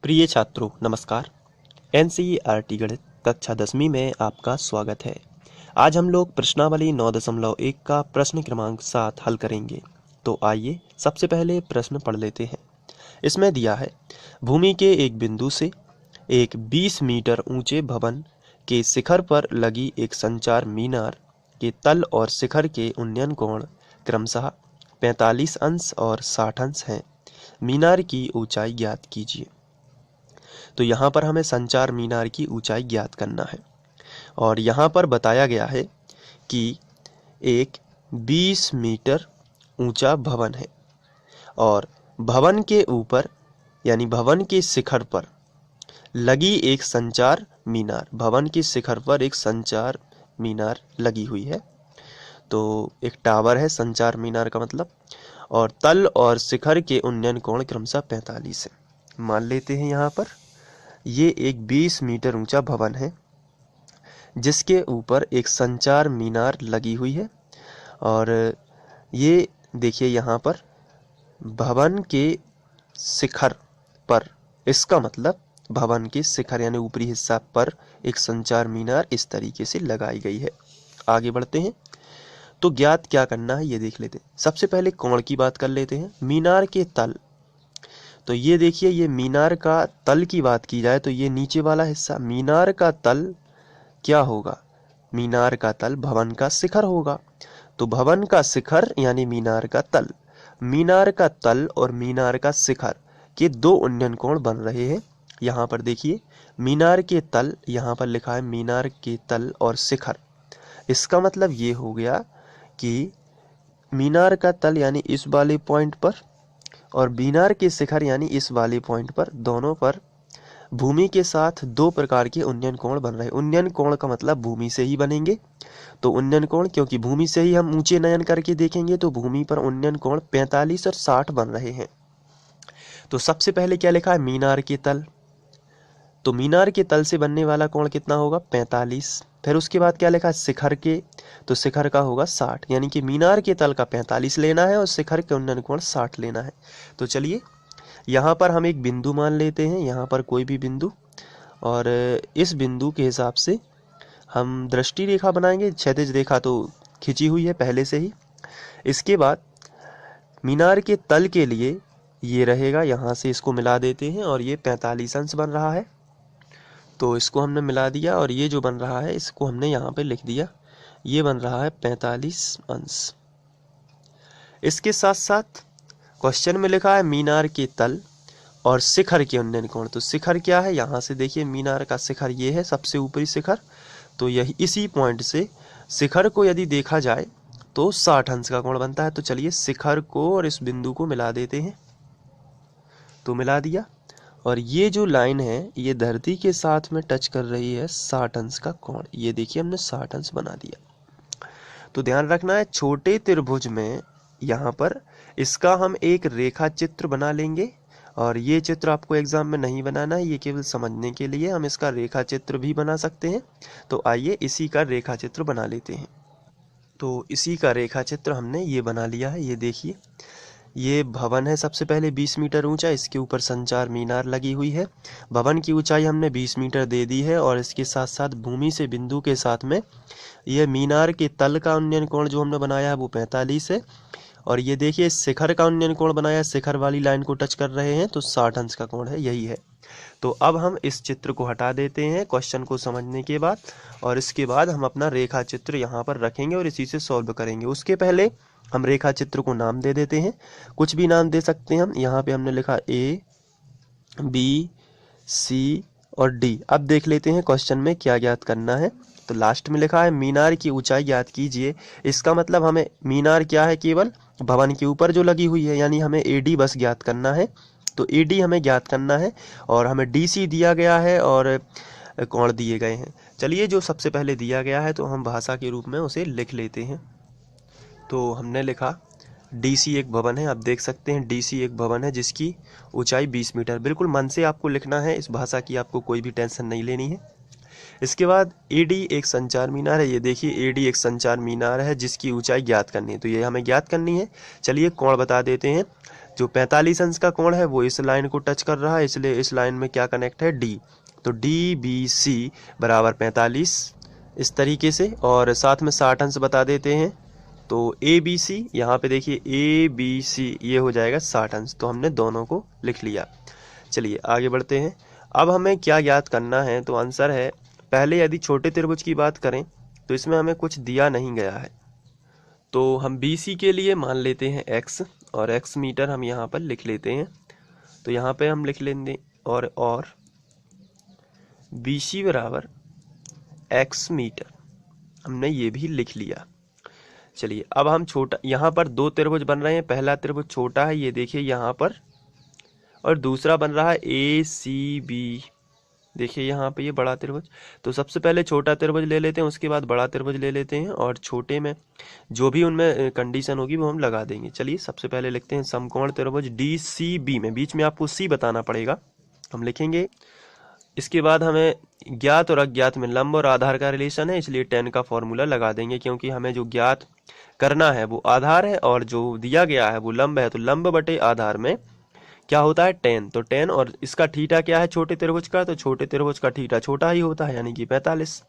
प्रिय छात्रों नमस्कार। एनसीईआरटी गणित कक्षा 10वीं में आपका स्वागत है। आज हम लोग प्रश्नावली 9.1 का प्रश्न क्रमांक 7 हल करेंगे। तो आइए सबसे पहले प्रश्न पढ़ लेते हैं। इसमें दिया है, भूमि के एक बिंदु से एक 20 मीटर ऊंचे भवन के शिखर पर लगी एक संचार मीनार के तल और शिखर के उन्नयन कोण क्रमशः 45 अंश और 60 अंश हैं। मीनार की ऊंचाई ज्ञात कीजिए। तो यहाँ पर हमें संचार मीनार की ऊंचाई ज्ञात करना है और यहाँ पर बताया गया है कि एक 20 मीटर ऊंचा भवन है और भवन के ऊपर यानी भवन के शिखर पर लगी एक संचार मीनार, भवन के शिखर पर एक संचार मीनार लगी हुई है। तो एक टावर है संचार मीनार का मतलब, और तल और शिखर के उन्नयन कोण क्रमशः 45 है। मान लेते हैं यहाँ पर ये एक 20 मीटर ऊंचा भवन है जिसके ऊपर एक संचार मीनार लगी हुई है। और ये देखिए यहाँ पर भवन के शिखर पर, इसका मतलब भवन के शिखर यानी ऊपरी हिस्सा पर एक संचार मीनार इस तरीके से लगाई गई है। आगे बढ़ते हैं तो ज्ञात क्या करना है ये देख लेते हैं। सबसे पहले कोण की बात कर लेते हैं। मीनार के तल, तो ये देखिए ये मीनार का तल की बात की जाए तो ये नीचे वाला हिस्सा, मीनार का तल क्या होगा? मीनार का तल भवन का शिखर होगा। तो भवन का शिखर यानी मीनार का तल, मीनार का तल और मीनार का शिखर के दो उन्नयन कोण बन रहे हैं। यहाँ पर देखिए मीनार के तल, यहाँ पर लिखा है मीनार के तल और शिखर। इसका मतलब ये हो गया कि मीनार का तल यानी इस वाले पॉइंट पर और मीनार के शिखर यानी इस वाले पॉइंट पर, दोनों पर भूमि के साथ दो प्रकार के उन्नयन कोण बन रहे हैं। उन्नयन कोण का मतलब भूमि से ही बनेंगे। तो उन्नयन कोण, क्योंकि भूमि से ही हम ऊंचे नयन करके देखेंगे तो भूमि पर उन्नयन कोण 45 और 60 बन रहे हैं। तो सबसे पहले क्या लिखा है? मीनार के तल। तो मीनार के तल से बनने वाला कोण कितना होगा? 45। फिर उसके बाद क्या लिखा है? शिखर के, तो शिखर का होगा 60। यानी कि मीनार के तल का 45 लेना है और शिखर के उन्नयन कोण 60 लेना है। तो चलिए यहाँ पर हम एक बिंदु मान लेते हैं, यहाँ पर कोई भी बिंदु, और इस बिंदु के हिसाब से हम दृष्टि रेखा बनाएंगे। क्षैतिज रेखा तो खिंची हुई है पहले से ही। इसके बाद मीनार के तल के लिए ये रहेगा, यहाँ से इसको मिला देते हैं और ये 45 अंश बन रहा है। तो इसको हमने मिला दिया और ये जो बन रहा है इसको हमने यहाँ पे लिख दिया, ये बन रहा है 45 अंश। इसके साथ साथ क्वेश्चन में लिखा है मीनार के तल और शिखर के उन्नयन कोण। तो शिखर क्या है? यहाँ से देखिए मीनार का शिखर ये है, सबसे ऊपरी शिखर। तो यही इसी पॉइंट से शिखर को यदि देखा जाए तो 60 अंश का कोण बनता है। तो चलिए शिखर को और इस बिंदु को मिला देते हैं। तो मिला दिया और ये जो लाइन है ये धरती के साथ में टच कर रही है 60 अंश का कोण। ये देखिए हमने 60 अंश बना दिया। तो ध्यान रखना है छोटे त्रिभुज में यहाँ पर इसका हम एक रेखा चित्र बना लेंगे, और ये चित्र आपको एग्जाम में नहीं बनाना है, ये केवल समझने के लिए हम इसका रेखा चित्र भी बना सकते हैं। तो आइए इसी का रेखा चित्र बना लेते हैं। तो इसी का रेखा चित्र हमने ये बना लिया है। ये देखिए ये भवन है सबसे पहले 20 मीटर ऊंचा, इसके ऊपर संचार मीनार लगी हुई है। भवन की ऊंचाई हमने 20 मीटर दे दी है और इसके साथ साथ भूमि से बिंदु के साथ में ये मीनार के तल का उन्नयन कोण जो हमने बनाया है वो 45 है। और ये देखिए शिखर का उन्नयन कोण बनाया, शिखर वाली लाइन को टच कर रहे हैं तो 60 अंश का कोण है, यही है। तो अब हम इस चित्र को हटा देते हैं क्वेश्चन को समझने के बाद, और इसके बाद हम अपना रेखा चित्र यहाँ पर रखेंगे और इसी से सॉल्व करेंगे। उसके पहले हम रेखा चित्र को नाम दे देते हैं, कुछ भी नाम दे सकते हैं हम। यहाँ पे हमने लिखा A, B, C और D। अब देख लेते हैं क्वेश्चन में क्या ज्ञात करना है। तो लास्ट में लिखा है मीनार की ऊंचाई ज्ञात कीजिए। इसका मतलब हमें मीनार क्या है? केवल भवन के ऊपर जो लगी हुई है, यानी हमें AD बस ज्ञात करना है। तो AD हमें ज्ञात करना है और हमें DC दिया गया है और कोण दिए गए हैं। चलिए जो सबसे पहले दिया गया है तो हम भाषा के रूप में उसे लिख लेते हैं। तो हमने लिखा DC एक भवन है। आप देख सकते हैं DC एक भवन है जिसकी ऊंचाई 20 मीटर। बिल्कुल मन से आपको लिखना है, इस भाषा की आपको कोई भी टेंशन नहीं लेनी है। इसके बाद AD एक संचार मीनार है। ये देखिए AD एक संचार मीनार है जिसकी ऊंचाई ज्ञात करनी है, तो ये हमें ज्ञात करनी है। चलिए कोण बता देते हैं। जो 45 अंश का कोण है वो इस लाइन को टच कर रहा है, इसलिए इस लाइन में क्या कनेक्ट है, डी। तो डी बी सी बराबर 45 इस तरीके से, और साथ में 60 अंश बता देते हैं। तो ए बी सी, यहाँ पे देखिए ए बी सी ये हो जाएगा 60 अंश। तो हमने दोनों को लिख लिया। चलिए आगे बढ़ते हैं। अब हमें क्या ज्ञात करना है, तो आंसर है, पहले यदि छोटे त्रिभुज की बात करें तो इसमें हमें कुछ दिया नहीं गया है, तो हम बी सी के लिए मान लेते हैं x, और x मीटर हम यहाँ पर लिख लेते हैं। तो यहाँ पे हम लिख लेंगे और बी सी बराबर x मीटर, हमने ये भी लिख लिया। चलिए अब हम छोटा, यहाँ पर दो त्रिभुज बन रहे हैं, पहला त्रिभुज छोटा है ये देखिए यहाँ पर, और दूसरा बन रहा है ए सी बी, देखिए यहाँ पे ये बड़ा त्रिभुज। तो सबसे पहले छोटा त्रिभुज ले लेते हैं, उसके बाद बड़ा त्रिभुज ले लेते हैं, और छोटे में जो भी उनमें कंडीशन होगी वो हम लगा देंगे। चलिए सबसे पहले लिखते हैं समकोण त्रिभुज डी सी बी में, बीच में आपको सी बताना पड़ेगा, हम लिखेंगे। इसके बाद हमें ज्ञात और अज्ञात में लंब और आधार का रिलेशन है, इसलिए tan का फॉर्मूला लगा देंगे, क्योंकि हमें जो ज्ञात करना है वो आधार है और जो दिया गया है वो लंब है। तो लंब बटे आधार में क्या होता है, tan। तो tan, और इसका थीटा क्या है छोटे त्रिभुज का, तो छोटे त्रिभुज का थीटा छोटा ही होता है, यानी कि 45।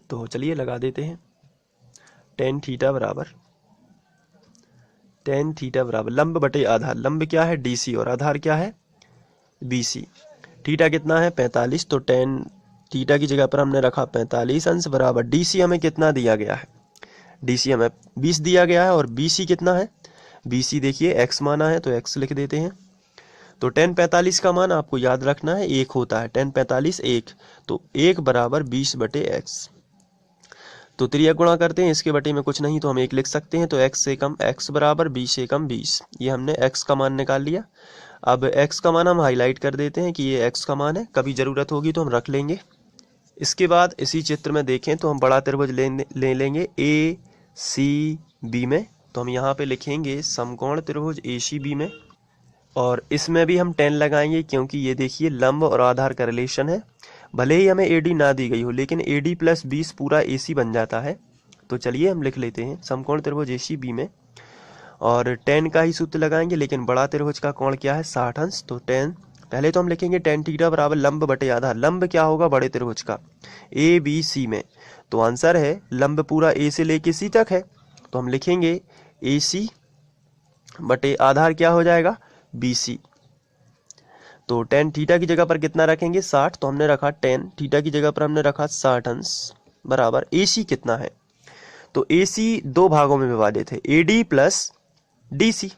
तो चलिए लगा देते हैं, tan थीटा बराबर लंब बटे आधार, लंब क्या है DC और आधार क्या है BC। थीटा कितना है 45, तो tan थीटा की जगह पर हमने रखा 45 अंश बराबर DC हमें कितना दिया गया है, DC हमें 20 दिया गया है, और BC कितना है, BC देखिए x माना है तो x लिख देते हैं। तो tan 45 का मान आपको याद रखना है 1 होता है, tan 45 1, तो 1 बराबर 20 बटे x। तो त्रिया गुणा करते हैं, इसके बटे में कुछ नहीं तो हम 1 लिख सकते हैं। तो x से कम x बराबर 20 से कम 20, ये हमने x का मान निकाल लिया। अब x का मान हम हाईलाइट कर देते हैं कि ये x का मान है, कभी ज़रूरत होगी तो हम रख लेंगे। इसके बाद इसी चित्र में देखें तो हम बड़ा त्रिभुज ले लेंगे ए सी बी में, तो हम यहाँ पे लिखेंगे समकोण त्रिभुज ए सी बी में, और इसमें भी हम tan लगाएंगे, क्योंकि ये देखिए लंब और आधार का रिलेशन है। भले ही हमें AD ना दी गई हो, लेकिन AD प्लस 20 पूरा AC बन जाता है। तो चलिए हम लिख लेते हैं समकोण त्रिभुज ACB में, और tan का ही सूत्र लगाएंगे, लेकिन बड़ा त्रिभुज का कोण क्या है 60 अंश। तो tan, पहले तो हम लिखेंगे tan थीटा बराबर लंब बटे आधार, लंब क्या होगा बड़े त्रिभुज का ABC में। तो आंसर है लंब पूरा A से लेके C तक है, तो हम लिखेंगे AC बटे आधार क्या हो जाएगा BC। तो tan थीटा की जगह पर कितना रखेंगे 60, तो हमने रखा tan थीटा की जगह पर हमने रखा 60 अंश बराबर AC कितना है, तो AC दो भागों में विभाजित है, AD प्लस DC।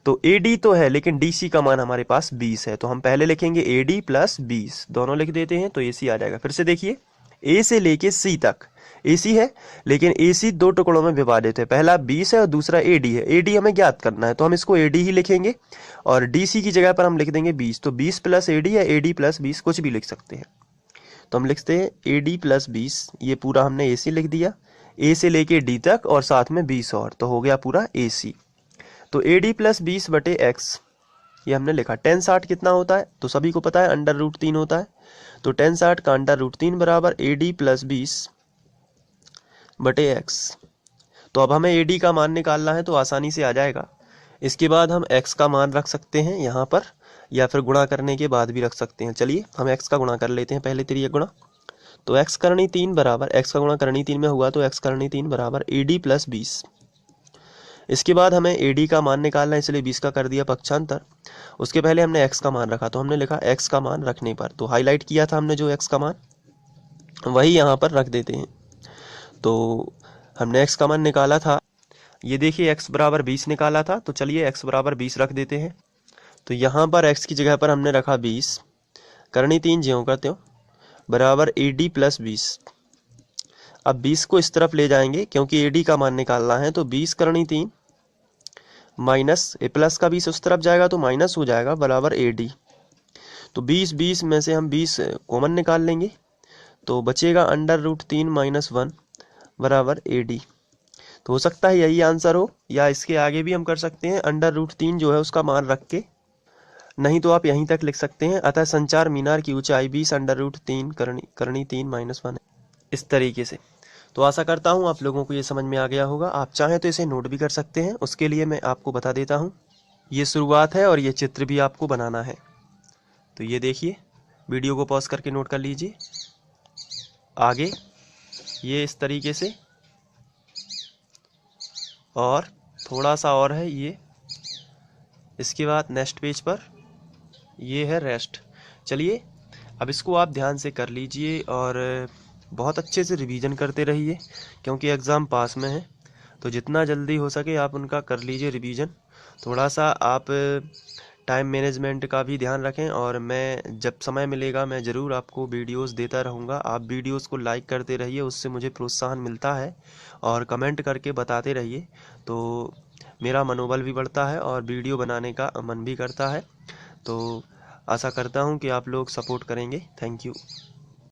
तो AD तो है लेकिन DC का मान हमारे पास 20 है, तो हम पहले लिखेंगे AD प्लस 20, दोनों लिख देते हैं तो AC आ जाएगा। फिर से देखिए A से लेके C तक AC है, लेकिन AC दो टुकड़ों में विभाजित है, पहला 20 है और दूसरा AD है। AD हमें ज्ञात करना है तो हम इसको AD ही लिखेंगे, और DC की जगह पर हम लिख देंगे 20। तो 20 प्लस AD या AD प्लस 20 कुछ भी लिख सकते हैं। तो हम लिखते हैं AD प्लस 20, ये पूरा हमने AC लिख दिया, A से लेके D तक और साथ में 20 और, तो हो गया पूरा AC। तो AD प्लस 20 बटे x, ये हमने लिखा। tan 60 कितना होता है, तो सभी को पता है √3 होता है। तो tan 60 का √3 बराबर AD प्लस 20 बटे x। तो अब हमें AD का मान निकालना है तो आसानी से आ जाएगा। इसके बाद हम x का मान रख सकते हैं यहाँ पर, या फिर गुणा करने के बाद भी रख सकते हैं। चलिए हम x का गुणा कर लेते हैं पहले, त्रियक गुणा। तो x करनी 3 बराबर, x का गुणा करनी 3 में हुआ तो x करनी 3 बराबर AD प्लस 20। इसके बाद हमें AD का मान निकालना है, इसलिए 20 का कर दिया पक्षांतर। उसके पहले हमने x का मान रखा, तो हमने लिखा x का मान रखने पर, तो हाईलाइट किया था हमने जो x का मान, वही यहाँ पर रख देते हैं। तो हमने x का मान निकाला था, ये देखिए x बराबर 20 निकाला था, तो चलिए x बराबर 20 रख देते हैं। तो यहाँ पर x की जगह पर हमने रखा 20, करनी 3 ज्यों करते हो बराबर AD प्लस 20। अब 20 को इस तरफ ले जाएंगे क्योंकि AD का मान निकालना है, तो 20 करनी 3 माइनस प्लस का 20 उस तरफ जाएगा तो माइनस हो जाएगा बराबर AD। तो 20 में से हम 20 कॉमन निकाल लेंगे, तो बचेगा √3 माइनस 1 बराबर AD। तो हो सकता है यही आंसर हो, या इसके आगे भी हम कर सकते हैं √3 जो है उसका मान रख के, नहीं तो आप यहीं तक लिख सकते हैं। अतः संचार मीनार की ऊंचाई 20 √3 करनी 3 माइनस 1, इस तरीके से। तो आशा करता हूँ आप लोगों को ये समझ में आ गया होगा। आप चाहें तो इसे नोट भी कर सकते हैं, उसके लिए मैं आपको बता देता हूँ। ये शुरुआत है और ये चित्र भी आपको बनाना है। तो ये देखिए, वीडियो को पॉज करके नोट कर लीजिए। आगे ये इस तरीके से, और थोड़ा सा और है ये। इसके बाद नेक्स्ट पेज पर ये है रेस्ट। चलिए अब इसको आप ध्यान से कर लीजिए और बहुत अच्छे से रिवीजन करते रहिए, क्योंकि एग्ज़ाम पास में है। तो जितना जल्दी हो सके आप उनका कर लीजिए रिवीजन। थोड़ा सा आप टाइम मैनेजमेंट का भी ध्यान रखें, और मैं जब समय मिलेगा मैं ज़रूर आपको वीडियोस देता रहूँगा। आप वीडियोस को लाइक करते रहिए, उससे मुझे प्रोत्साहन मिलता है, और कमेंट करके बताते रहिए, तो मेरा मनोबल भी बढ़ता है और वीडियो बनाने का मन भी करता है। तो आशा करता हूँ कि आप लोग सपोर्ट करेंगे। Thank you.